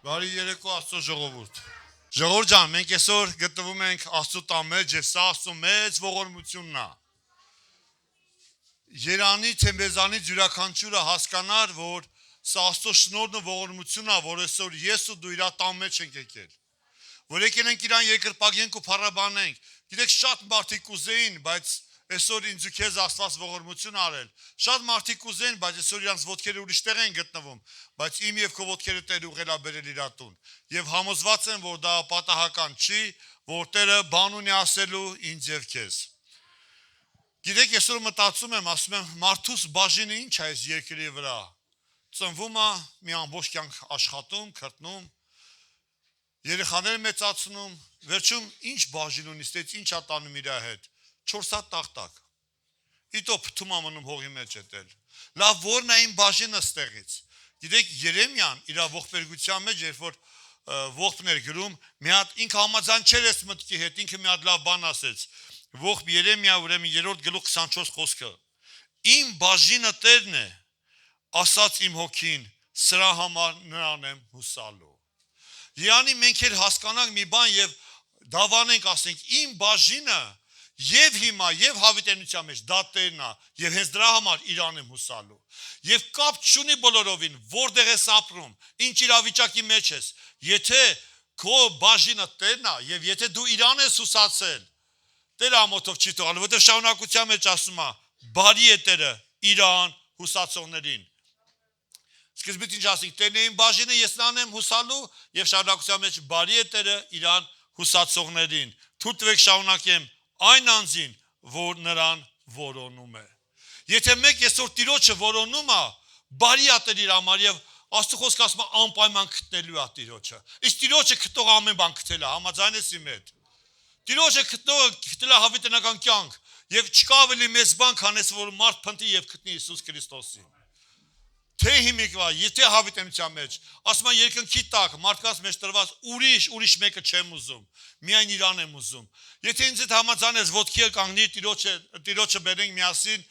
Բարի երեկո Աստծո ժողովուրդ։ Ժողովուրդ ջան, մենք այսօր գտնվում ենք Աստծո տան մեջ, եւ սա Աստծո մեծ ողորմությունն է։ Երանի թե մեզանից յուրաքանչյուրը հասկանար, որ սա Աստծո շնորհն ու ողորմությունն է, որ այսօր ես ու դու իր տան մեջ ենք եկել։ Որ եկել ենք իրան երկրպագենք ու փառաբանենք։ Գիտեք, շատ մարդիկ կուզեին, բայց այսօր ինձ ու քեզ Աստված ողորմություն արել։ Շատ մարդիկ կուզեն, բայց այսօր իրանց ոտքերը ուրիշ տեղ են գտնվում, բայց իմ եւ քո ոտքերը Տերը ուղղել է բերել իր տուն։ Եվ համոզված եմ, որ դա պատահական չի, որ Տերը բան ունի ասելու ինձ եւ քեզ։ Գիտեք, այսօր մտածում եմ, ասում եմ, մարդուս բաժինը ինչ է այս երկրի վրա։ Ծնվում է, մի ամբողջ կյանք աշխատում, քրտնում, երեխաներ մեծացնում, վերջում ինչ բաժին ունի, ստեց ինչ է տանում իր հետ։ 4 հատ տախտակ։ Իտո փթում ամնում հողի մեջ էտել։ Լավ, որն է իմ բաժինը ստեղից։ Գիտեք, Երեմիան իր ողբերգության մեջ, երբ որ ողբն էր գրում, մի հատ ինքը համաձայնչեր էս մտքի հետ, ինքը մի հատ լավ բան ասեց։ Ողբ Երեմիա, ուրեմն 3-րդ գլուխ 24 խոսքը։ Իմ բաժինը Տերն է, ասաց իմ հոգին, սրա համար նրան եմ հուսալու։ Յանի մենք էլ հասկանանք մի բան եւ դավանենք, ասենք, իմ բաժինը եւ հիմա եւ հավիտենության մեջ դա Տերն է եւ հենց դրա համար իրան եմ հուսալու։ Եվ կապ չունի բոլորովին, որտեղ ես ապրում, ինչ իրավիճակի մեջ ես, եթե քո բաժինը Տերն է եւ եթե դու իրան ես հուսացել, Տերը ամոթով չի թողալու, որտեղ շարունակության մեջ ասում է. բարի է Տերը իրան հուսացողներին։ Սկզբից ինչ ասենք, Տերն է իմ բաժինը, ես նրան եմ հուսալու եւ շարունակության մեջ բարի է Տերը իրան հուսացողներին։ Թույլ տվեք շարունակեմ այն անձին, որ նրան որոնում է։ Եթե մեկ այսօր Տիրոջը որոնում է, բարի է Տեր իր համար եւ Աստծո խոսքը ասում է անպայման գտնելու է Տիրոջը։ Իսկ Տիրոջը գտող ամեն բան գտել է, համաձայն ես իմ հետ։ Տիրոջը գտնողը գտել է հավիտենական կյանք եւ չկա ավելի մեծ բան, քան այս որ մարդ փնտրի եւ գտնի Հիսուս Քրիստոսին։ Թե հիմիկվա, եթե հավիտենության մեջ, ասում են երկնքի տակ, մարդկանց մեջ տրված ուրիշ մեկը չեմ ուզում, միայն իրան եմ ուզում։ Եթե ինձ հետ համաձայնես ոտքի կանգնի Տիրոջը բերենք միասին,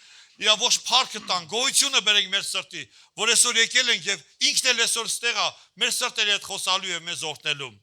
իր ողջ փառքը տան, գոհությունը բերենք մեր սրտի, որ այսօր եկել ենք եւ ինքն էլ այսօր ստեղ է, մեր սրտերի հետ խոսալու եւ մեզ օրհնելու։